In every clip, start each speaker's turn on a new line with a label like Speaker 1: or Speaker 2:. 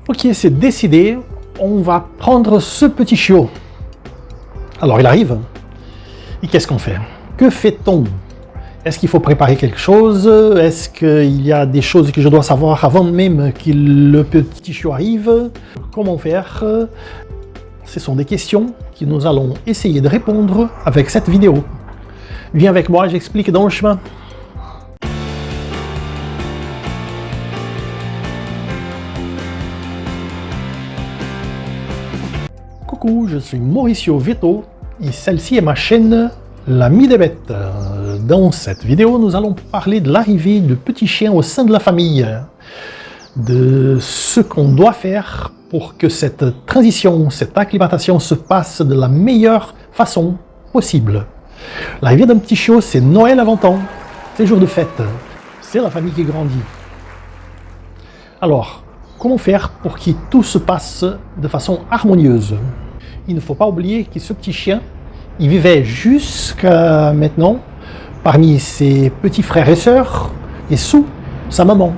Speaker 1: Ok, c'est décidé, on va prendre ce petit chiot. Alors il arrive, et qu'est-ce qu'on fait? Que fait-on? Est-ce qu'il faut préparer quelque chose? Est-ce qu'il y a des choses que je dois savoir avant même que le petit chiot arrive? Comment faire? Ce sont des questions que nous allons essayer de répondre avec cette vidéo. Viens avec moi, j'explique dans le chemin. Coucou, je suis Mauricio Veto et celle-ci est ma chaîne L'Ami des Bêtes. Dans cette vidéo, nous allons parler de l'arrivée de petits chiens au sein de la famille, de ce qu'on doit faire pour que cette transition, cette acclimatation se passe de la meilleure façon possible. L'arrivée d'un petit chiot, c'est Noël avant temps, c'est jour de fête, c'est la famille qui grandit. Alors, comment faire pour que tout se passe de façon harmonieuse? Il ne faut pas oublier que ce petit chien, il vivait jusqu'à maintenant parmi ses petits frères et sœurs et sous sa maman.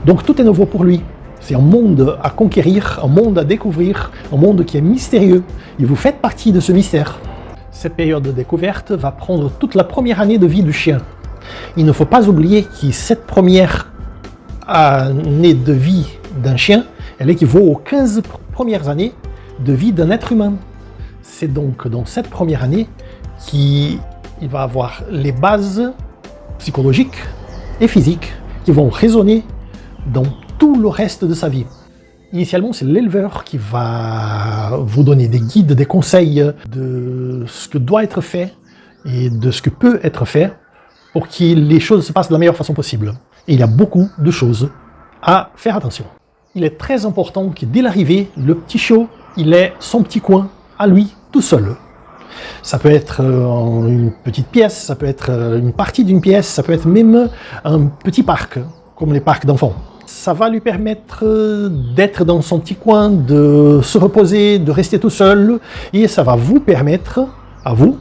Speaker 1: Donc tout est nouveau pour lui. C'est un monde à conquérir, un monde à découvrir, un monde qui est mystérieux. Et vous faites partie de ce mystère. Cette période de découverte va prendre toute la première année de vie du chien. Il ne faut pas oublier que cette première année de vie d'un chien, elle équivaut aux 15 premières années de vie d'un être humain. C'est donc dans cette première année qu'il va avoir les bases psychologiques et physiques qui vont résonner dans tout le reste de sa vie. Initialement, c'est l'éleveur qui va vous donner des guides, des conseils de ce que doit être fait et de ce que peut être fait pour que les choses se passent de la meilleure façon possible. Et il y a beaucoup de choses à faire attention. Il est très important que dès l'arrivée, le petit chiot, il ait son petit coin à lui tout seul. Ça peut être une petite pièce, ça peut être une partie d'une pièce, ça peut être même un petit parc, comme les parcs d'enfants. Ça va lui permettre d'être dans son petit coin, de se reposer, de rester tout seul, et ça va vous permettre, à vous,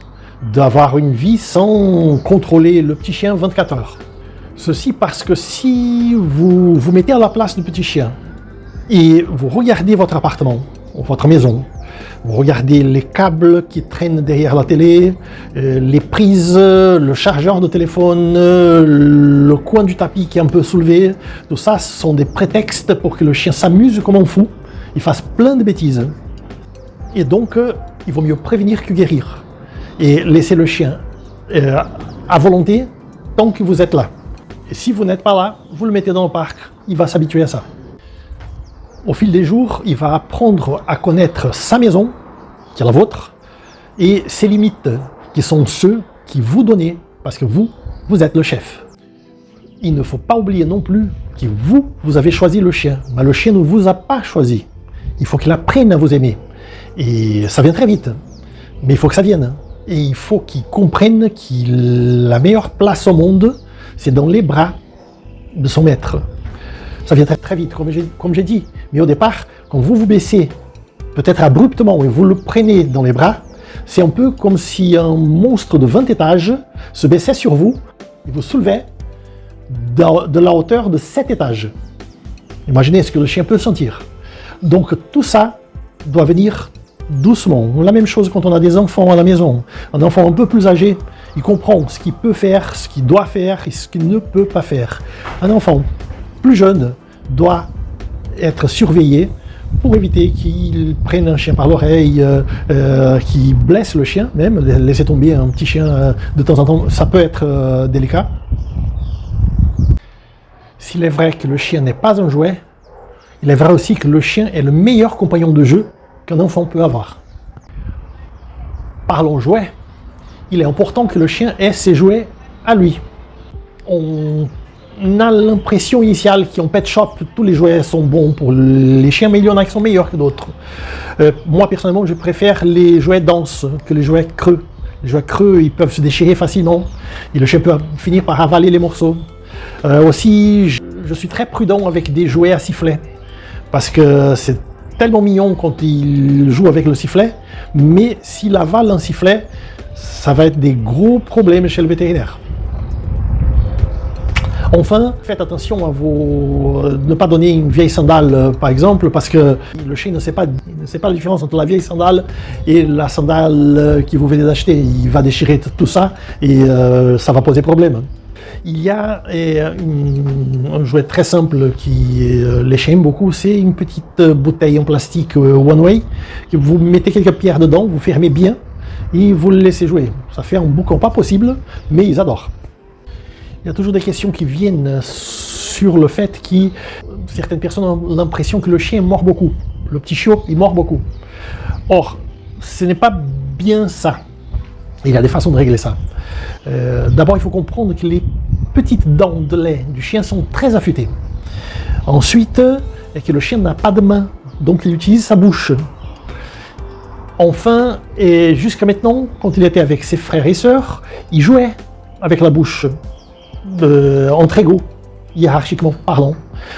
Speaker 1: d'avoir une vie sans contrôler le petit chien 24 heures. Ceci parce que si vous vous mettez à la place du petit chien, et vous regardez votre appartement, votre maison, vous regardez les câbles qui traînent derrière la télé, les prises, le chargeur de téléphone, le coin du tapis qui est un peu soulevé. Tout ça, ce sont des prétextes pour que le chien s'amuse comme un fou, il fasse plein de bêtises. Et donc, il vaut mieux prévenir que guérir. Et laisser le chien à volonté tant que vous êtes là. Et si vous n'êtes pas là, vous le mettez dans le parc, il va s'habituer à ça. Au fil des jours, il va apprendre à connaître sa maison, qui est la vôtre, et ses limites, qui sont ceux qui vous donnez, parce que vous êtes le chef. Il ne faut pas oublier non plus que vous avez choisi le chien, mais le chien ne vous a pas choisi. Il faut qu'il apprenne à vous aimer. Et ça vient très vite, mais il faut que ça vienne. Et il faut qu'il comprenne que la meilleure place au monde, c'est dans les bras de son maître. Ça vient très, très vite, comme j'ai dit. Mais au départ, quand vous vous baissez, peut-être abruptement, et vous le prenez dans les bras, c'est un peu comme si un monstre de 20 étages se baissait sur vous et vous soulevait de la hauteur de 7 étages. Imaginez ce que le chien peut sentir. Donc tout ça doit venir doucement. La même chose quand on a des enfants à la maison. Un enfant un peu plus âgé, il comprend ce qu'il peut faire, ce qu'il doit faire et ce qu'il ne peut pas faire. Un enfant plus jeune doit être surveillé pour éviter qu'il prenne un chien par l'oreille, qu'il blesse le chien même, laisser tomber un petit chien de temps en temps, ça peut être délicat. S'il est vrai que le chien n'est pas un jouet, il est vrai aussi que le chien est le meilleur compagnon de jeu qu'un enfant peut avoir. Parlons jouets, il est important que le chien ait ses jouets à lui. On a l'impression initiale qu'en pet shop, tous les jouets sont bons pour les chiens, mais il y en a qui sont meilleurs que d'autres. Moi, personnellement, je préfère les jouets denses que les jouets creux. Les jouets creux, ils peuvent se déchirer facilement, et le chien peut finir par avaler les morceaux. Aussi, je suis très prudent avec des jouets à sifflet, parce que c'est tellement mignon quand il joue avec le sifflet, mais s'il avale un sifflet, ça va être des gros problèmes chez le vétérinaire. Enfin, faites attention à ne pas donner une vieille sandale, par exemple, parce que le chien ne sait pas la différence entre la vieille sandale et la sandale que vous venez d'acheter. Il va déchirer tout ça et ça va poser problème. Il y a un jouet très simple qui les chiens aiment beaucoup, c'est une petite bouteille en plastique One Way, que vous mettez quelques pierres dedans, vous fermez bien et vous le laissez jouer. Ça fait un boucan pas possible, mais ils adorent. Il y a toujours des questions qui viennent sur le fait que certaines personnes ont l'impression que le chien mord beaucoup. Le petit chiot, il mord beaucoup. Or, ce n'est pas bien ça. Il y a des façons de régler ça. D'abord, il faut comprendre que les petites dents de lait du chien sont très affûtées. Ensuite, que le chien n'a pas de main, donc il utilise sa bouche. Enfin, et jusqu'à maintenant, quand il était avec ses frères et sœurs, il jouait avec la bouche, entre égaux, hiérarchiquement parlant.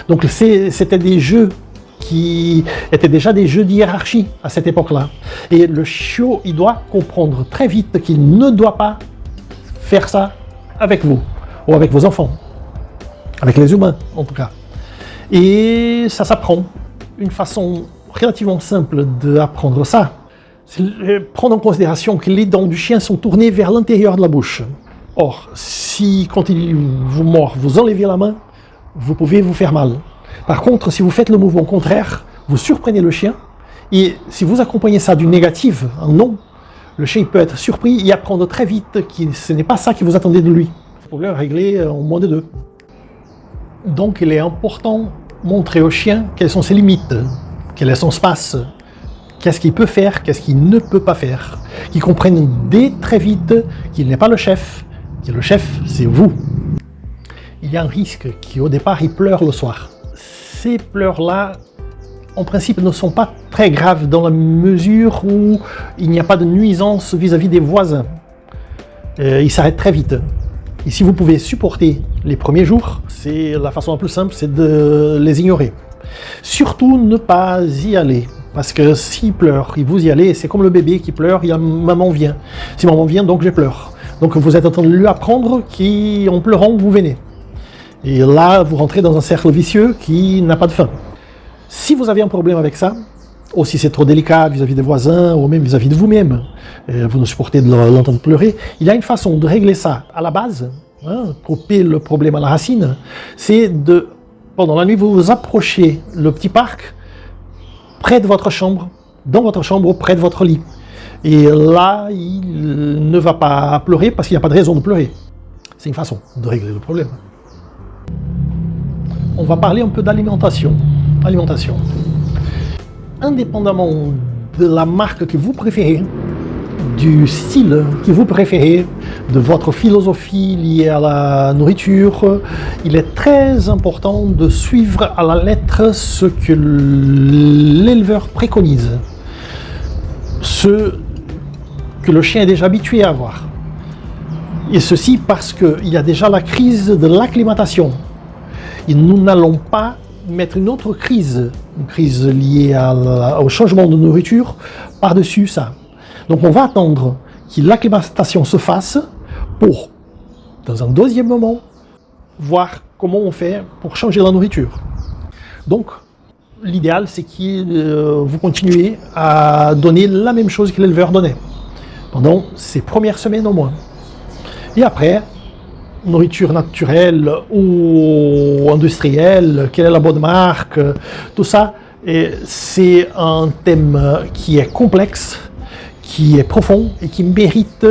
Speaker 1: Donc c'était des jeux qui étaient déjà des jeux de hiérarchie à cette époque-là. Et le chiot, il doit comprendre très vite qu'il ne doit pas faire ça avec vous, ou avec vos enfants, avec les humains en tout cas. Et ça s'apprend. Une façon relativement simple d'apprendre ça, c'est prendre en considération que les dents du chien sont tournées vers l'intérieur de la bouche. Or, si quand il vous mord, vous enlevez la main, vous pouvez vous faire mal. Par contre, si vous faites le mouvement contraire, vous surprenez le chien, et si vous accompagnez ça d'une négative, un non, le chien peut être surpris et apprendre très vite que ce n'est pas ça que vous attendez de lui. Vous pouvez le régler en moins de 2. Donc il est important de montrer au chien quelles sont ses limites, quel est son espace, qu'est-ce qu'il peut faire, qu'est-ce qu'il ne peut pas faire. Qu'il comprenne dès très vite qu'il n'est pas le chef, que le chef c'est vous. Il y a un risque qu'au départ il pleure le soir. Ces pleurs-là, en principe, ne sont pas très graves dans la mesure où il n'y a pas de nuisance vis-à-vis des voisins. Ils s'arrêtent très vite. Et si vous pouvez supporter les premiers jours, c'est la façon la plus simple, c'est de les ignorer. Surtout ne pas y aller, parce que s'il pleure, et vous y allez, c'est comme le bébé qui pleure, il y a maman vient. Si maman vient, donc je pleure. Donc vous êtes en train de lui apprendre qu'en pleurant, vous venez. Et là, vous rentrez dans un cercle vicieux qui n'a pas de fin. Si vous avez un problème avec ça, ou si c'est trop délicat vis-à-vis des voisins, ou même vis-à-vis de vous-même, vous ne supportez de l'entendre pleurer, il y a une façon de régler ça à la base, couper le problème à la racine, c'est de, pendant la nuit, vous vous approchez le petit parc près de votre chambre, dans votre chambre, près de votre lit. Et là, il ne va pas pleurer parce qu'il n'y a pas de raison de pleurer. C'est une façon de régler le problème. On va parler un peu d'alimentation. Indépendamment de la marque que vous préférez, du style que vous préférez, de votre philosophie liée à la nourriture, il est très important de suivre à la lettre ce que l'éleveur préconise, ce que le chien est déjà habitué à avoir. Et ceci parce qu'il y a déjà la crise de l'acclimatation. Et nous n'allons pas mettre une autre crise, une crise liée au changement de nourriture, par-dessus ça. Donc on va attendre que l'acclimatation se fasse pour, dans un deuxième moment, voir comment on fait pour changer la nourriture. Donc l'idéal, c'est que vous continuez à donner la même chose que l'éleveur donnait, pendant ces premières semaines au moins. Et après, nourriture naturelle ou industrielle, quelle est la bonne marque, tout ça, c'est un thème qui est complexe, qui est profond et qui mérite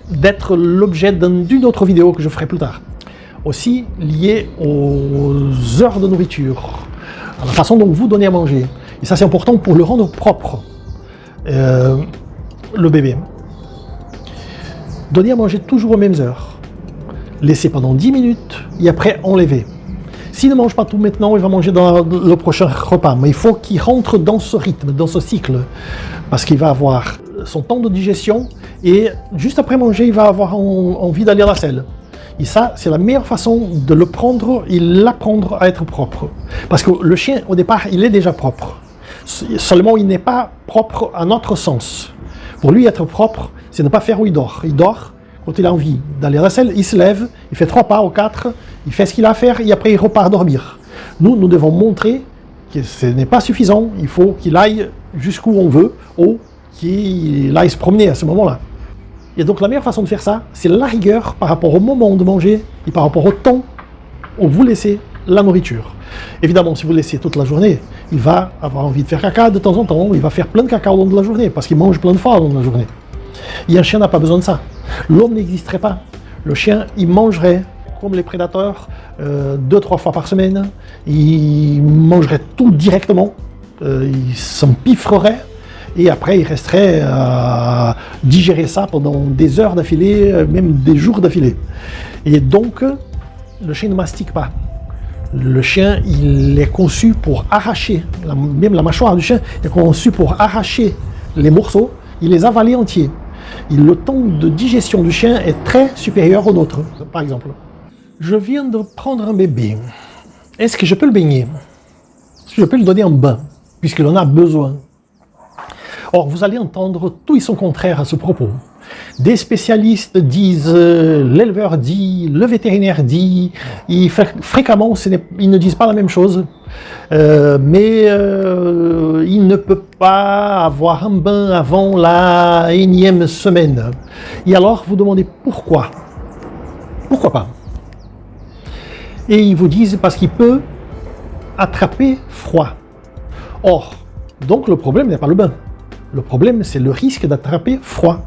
Speaker 1: d'être l'objet d'une autre vidéo que je ferai plus tard. Aussi lié aux heures de nourriture, à la façon dont vous donnez à manger. Et ça c'est important pour le rendre propre, le bébé. Donnez à manger toujours aux mêmes heures. Laissez pendant 10 minutes et après enlevez. S'il ne mange pas tout maintenant, il va manger dans le prochain repas. Mais il faut qu'il rentre dans ce rythme, dans ce cycle. Parce qu'il va avoir son temps de digestion et juste après manger, il va avoir envie d'aller à la selle. Et ça, c'est la meilleure façon de le prendre et l'apprendre à être propre. Parce que le chien, au départ, il est déjà propre. Seulement, il n'est pas propre à notre sens. Pour lui, être propre, c'est ne pas faire où il dort. Il dort. Quand il a envie d'aller à la selle, il se lève, il fait 3 pas ou 4, il fait ce qu'il a à faire et après il repart dormir. Nous devons montrer que ce n'est pas suffisant, il faut qu'il aille jusqu'où on veut, ou qu'il aille se promener à ce moment-là. Et donc la meilleure façon de faire ça, c'est la rigueur par rapport au moment de manger et par rapport au temps où vous laissez la nourriture. Évidemment, si vous le laissez toute la journée, il va avoir envie de faire caca de temps en temps, il va faire plein de caca au long de la journée, parce qu'il mange plein de fois au long de la journée. Et un chien n'a pas besoin de ça. L'homme n'existerait pas. Le chien, il mangerait, comme les prédateurs, 2-3 fois par semaine, il mangerait tout directement, il s'empiffrerait, et après il resterait à digérer ça pendant des heures d'affilée, même des jours d'affilée. Et donc, le chien ne mastique pas. Le chien, il est conçu pour arracher, même la mâchoire du chien est conçue pour arracher les morceaux et les avaler entiers. Et le temps de digestion du chien est très supérieur au nôtre. Par exemple, je viens de prendre un bébé. Est-ce que je peux le baigner? Est-ce que je peux lui donner un bain, puisqu'il en a besoin? Or, vous allez entendre tout et son contraire à ce propos. Des spécialistes disent, l'éleveur dit, le vétérinaire dit, et fréquemment ils ne disent pas la même chose, mais il ne peut pas avoir un bain avant la 1e semaine. Et alors vous demandez pourquoi? Pourquoi pas? Et ils vous disent parce qu'il peut attraper froid. Or, donc le problème n'est pas le bain. Le problème, c'est le risque d'attraper froid.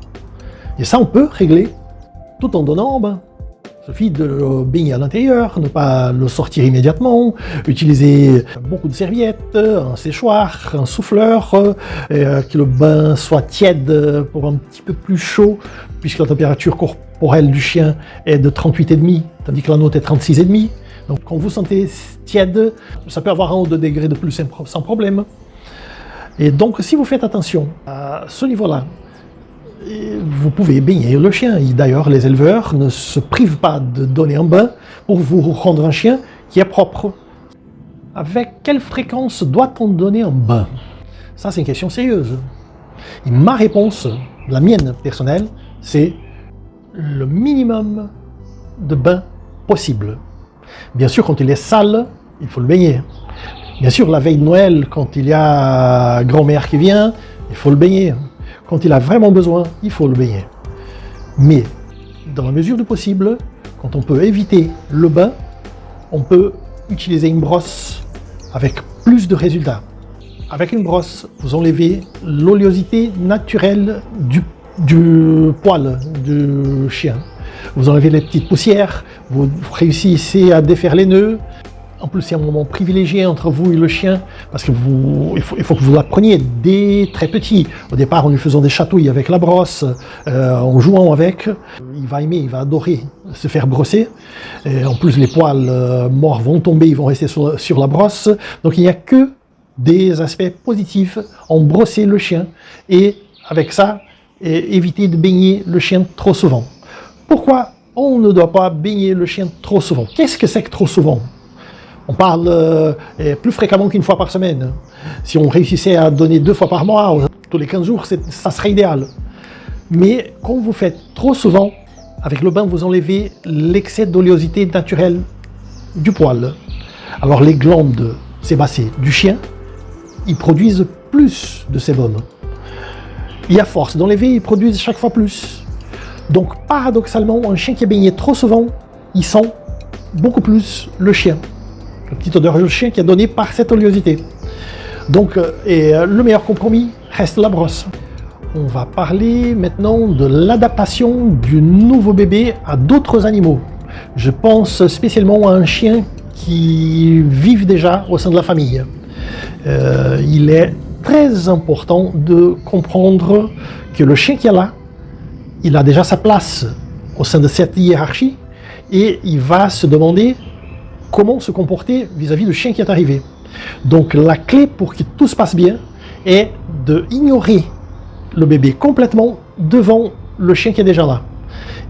Speaker 1: Et ça, on peut régler tout en donnant un bain. Il suffit de le baigner à l'intérieur, ne pas le sortir immédiatement, utiliser beaucoup de serviettes, un séchoir, un souffleur, que le bain soit tiède pour un petit peu plus chaud, puisque la température corporelle du chien est de 38,5, tandis que la nôtre est 36,5. Donc quand vous sentez tiède, ça peut avoir 1 ou 2 degrés de plus sans problème. Et donc, si vous faites attention à ce niveau-là, vous pouvez baigner le chien. Et d'ailleurs, les éleveurs ne se privent pas de donner un bain pour vous rendre un chien qui est propre. Avec quelle fréquence doit-on donner un bain? Ça, c'est une question sérieuse. Et ma réponse, la mienne personnelle, c'est le minimum de bain possible. Bien sûr, quand il est sale, il faut le baigner. Bien sûr, la veille de Noël, quand il y a grand-mère qui vient, il faut le baigner. Quand il a vraiment besoin, il faut le baigner. Mais, dans la mesure du possible, quand on peut éviter le bain, on peut utiliser une brosse avec plus de résultats. Avec une brosse, vous enlevez l'oléosité naturelle du poil du chien. Vous enlevez les petites poussières, vous réussissez à défaire les nœuds. En plus, c'est un moment privilégié entre vous et le chien, parce que il faut que vous l'appreniez dès très petit. Au départ, en lui faisant des chatouilles avec la brosse, en jouant avec, il va aimer, il va adorer se faire brosser. Et en plus, les poils morts vont tomber, ils vont rester sur la brosse. Donc, il n'y a que des aspects positifs en brosser le chien. Et avec ça, éviter de baigner le chien trop souvent. Pourquoi on ne doit pas baigner le chien trop souvent? Qu'est-ce que c'est que trop souvent? On parle plus fréquemment qu'une fois par semaine. Si on réussissait à donner 2 fois par mois, tous les 15 jours, ça serait idéal. Mais quand vous faites trop souvent, avec le bain, vous enlevez l'excès d'oléosité naturelle du poil. Alors les glandes sébacées du chien, ils produisent plus de sébum. Et à force d'enlever, ils produisent chaque fois plus. Donc paradoxalement, un chien qui est baigné trop souvent, il sent beaucoup plus le chien. La petite odeur de chien qui est donnée par cette oléosité. Donc, le meilleur compromis reste la brosse. On va parler maintenant de l'adaptation du nouveau bébé à d'autres animaux. Je pense spécialement à un chien qui vit déjà au sein de la famille. Il est très important de comprendre que le chien qui est là, il a déjà sa place au sein de cette hiérarchie et il va se demander comment se comporter vis-à-vis du chien qui est arrivé. Donc la clé pour que tout se passe bien est d'ignorer le bébé complètement devant le chien qui est déjà là.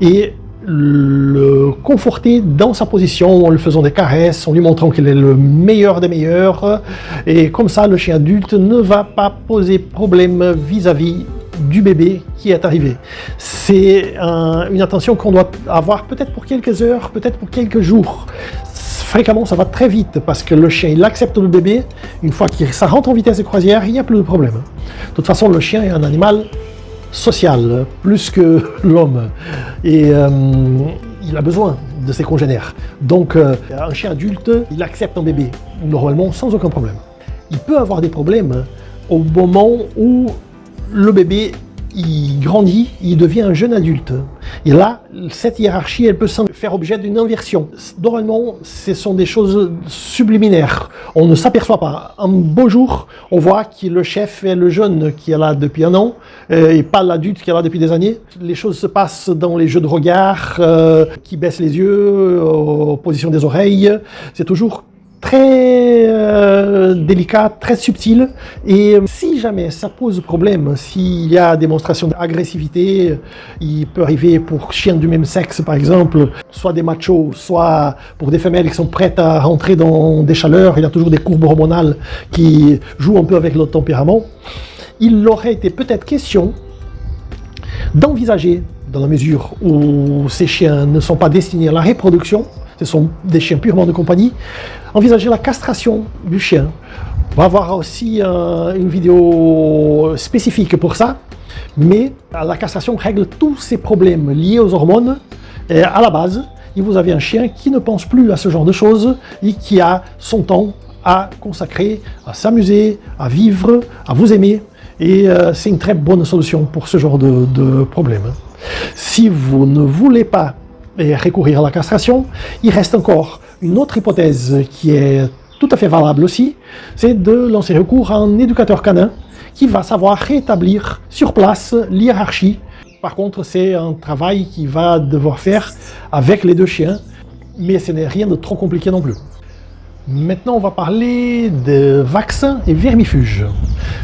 Speaker 1: Et le conforter dans sa position en lui faisant des caresses, en lui montrant qu'il est le meilleur des meilleurs. Et comme ça, le chien adulte ne va pas poser problème vis-à-vis du bébé qui est arrivé. C'est une attention qu'on doit avoir peut-être pour quelques heures, peut-être pour quelques jours. Fréquemment, ça va très vite parce que le chien, il accepte le bébé. Une fois que ça rentre en vitesse de croisière, il n'y a plus de problème. De toute façon, le chien est un animal social, plus que l'homme. Et il a besoin de ses congénères. Donc, un chien adulte, il accepte un bébé, normalement, sans aucun problème. Il peut avoir des problèmes au moment où le bébé il grandit, il devient un jeune adulte. Et là, cette hiérarchie, elle peut faire objet d'une inversion. Normalement, ce sont des choses subliminaires. On ne s'aperçoit pas. Un beau jour, on voit que le chef est le jeune qui est là depuis un an, et pas l'adulte qui est là depuis des années. Les choses se passent dans les jeux de regard, qui baissent les yeux, position des oreilles. C'est toujours très délicat, très subtil, et si jamais ça pose problème, s'il y a démonstration d'agressivité, il peut arriver pour chiens du même sexe par exemple, soit des machos, soit pour des femelles qui sont prêtes à rentrer dans des chaleurs, il y a toujours des courbes hormonales qui jouent un peu avec leur tempérament. Il aurait été peut-être question d'envisager, dans la mesure où ces chiens ne sont pas destinés à la reproduction, ce sont des chiens purement de compagnie, envisager la castration du chien. On va avoir aussi une vidéo spécifique pour ça, mais la castration règle tous ces problèmes liés aux hormones. Et à la base, vous avez un chien qui ne pense plus à ce genre de choses et qui a son temps à consacrer, à s'amuser, à vivre, à vous aimer. Et c'est une très bonne solution pour ce genre de problème. Si vous ne voulez pas recourir à la castration, il reste encore une autre hypothèse qui est tout à fait valable aussi, c'est de lancer recours à un éducateur canin qui va savoir rétablir sur place l'hiérarchie. Par contre, c'est un travail qu'il va devoir faire avec les deux chiens, mais ce n'est rien de trop compliqué non plus. Maintenant, on va parler de vaccins et vermifuges.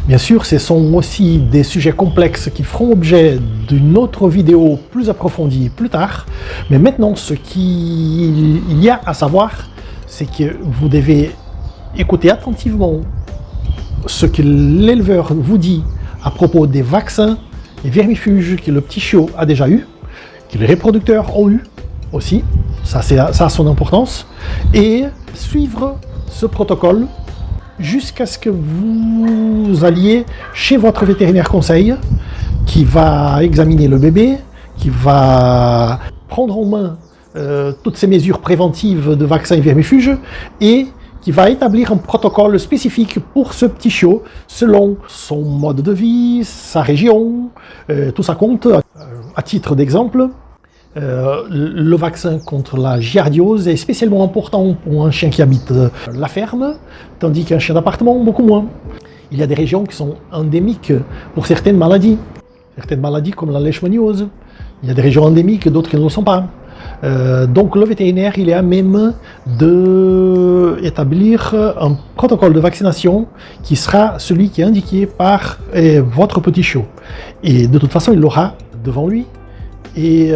Speaker 1: Bien sûr, ce sont aussi des sujets complexes qui feront objet d'une autre vidéo plus approfondie plus tard. Mais maintenant, ce qu'il y a à savoir, c'est que vous devez écouter attentivement ce que l'éleveur vous dit à propos des vaccins et vermifuges que le petit chiot a déjà eu, que les reproducteurs ont eu aussi. Ça a son importance. Et suivre ce protocole jusqu'à ce que vous alliez chez votre vétérinaire conseil qui va examiner le bébé, qui va prendre en main toutes ces mesures préventives de vaccins et vermifuges et qui va établir un protocole spécifique pour ce petit chiot selon son mode de vie, sa région, tout ça compte. À titre d'exemple, le vaccin contre la giardiose est spécialement important pour un chien qui habite la ferme, tandis qu'un chien d'appartement, beaucoup moins. Il y a des régions qui sont endémiques pour certaines maladies comme la leishmaniose. Il y a des régions endémiques, d'autres qui ne le sont pas. Donc le vétérinaire, il est à même d'établir un protocole de vaccination qui sera celui qui est indiqué par votre petit chiot. Et de toute façon, il l'aura devant lui. Et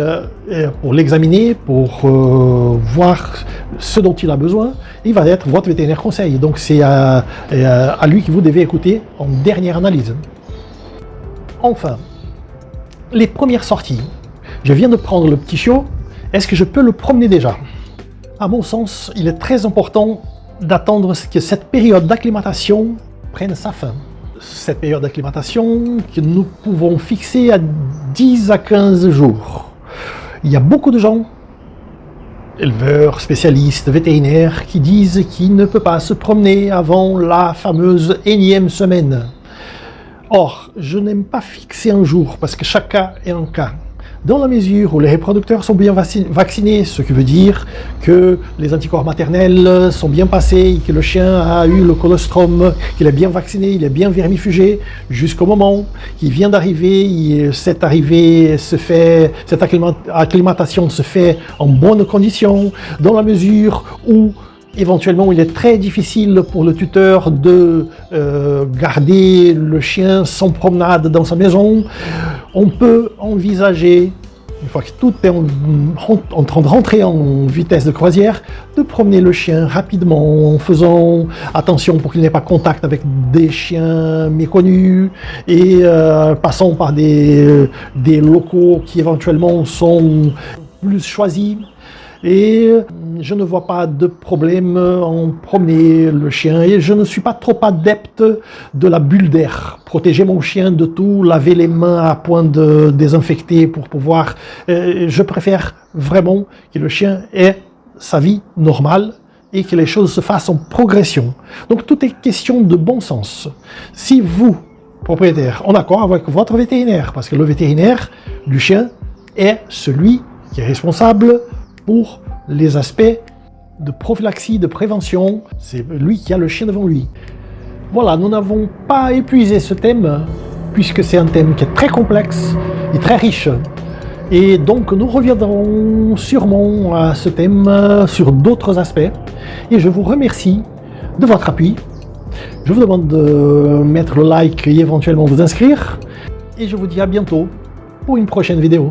Speaker 1: pour l'examiner, pour voir ce dont il a besoin, il va être votre vétérinaire conseil. Donc c'est à lui que vous devez écouter en dernière analyse. Enfin, les premières sorties. Je viens de prendre le petit chiot, est-ce que je peux le promener déjà? À mon sens, il est très important d'attendre que cette période d'acclimatation prenne sa fin. Cette période d'acclimatation que nous pouvons fixer à 10 à 15 jours. Il y a beaucoup de gens, éleveurs, spécialistes, vétérinaires, qui disent qu'il ne peut pas se promener avant la fameuse énième semaine. Or, je n'aime pas fixer un jour parce que chaque cas est un cas. Dans la mesure où les reproducteurs sont bien vaccinés, ce qui veut dire que les anticorps maternels sont bien passés, que le chien a eu le colostrum, qu'il est bien vacciné, il est bien vermifugé, jusqu'au moment qu'il vient d'arriver, cette acclimatation se fait en bonnes conditions, dans la mesure où éventuellement, il est très difficile pour le tuteur de garder le chien sans promenade dans sa maison. On peut envisager une fois que tout est en train de rentrer en vitesse de croisière, de promener le chien rapidement en faisant attention pour qu'il n'ait pas contact avec des chiens méconnus et passant par des locaux qui éventuellement sont plus choisis. Et je ne vois pas de problème en promener le chien et je ne suis pas trop adepte de la bulle d'air. Protéger mon chien de tout, laver les mains à point de désinfecter pour pouvoir... je préfère vraiment que le chien ait sa vie normale et que les choses se fassent en progression. Donc tout est question de bon sens. Si vous, propriétaire, en accord avec votre vétérinaire, parce que le vétérinaire du chien est celui qui est responsable pour les aspects de prophylaxie, de prévention, c'est lui qui a le chien devant lui. Voilà, nous n'avons pas épuisé ce thème, puisque c'est un thème qui est très complexe et très riche. Et donc nous reviendrons sûrement à ce thème sur d'autres aspects. Et je vous remercie de votre appui. Je vous demande de mettre le like et éventuellement vous inscrire. Et je vous dis à bientôt pour une prochaine vidéo.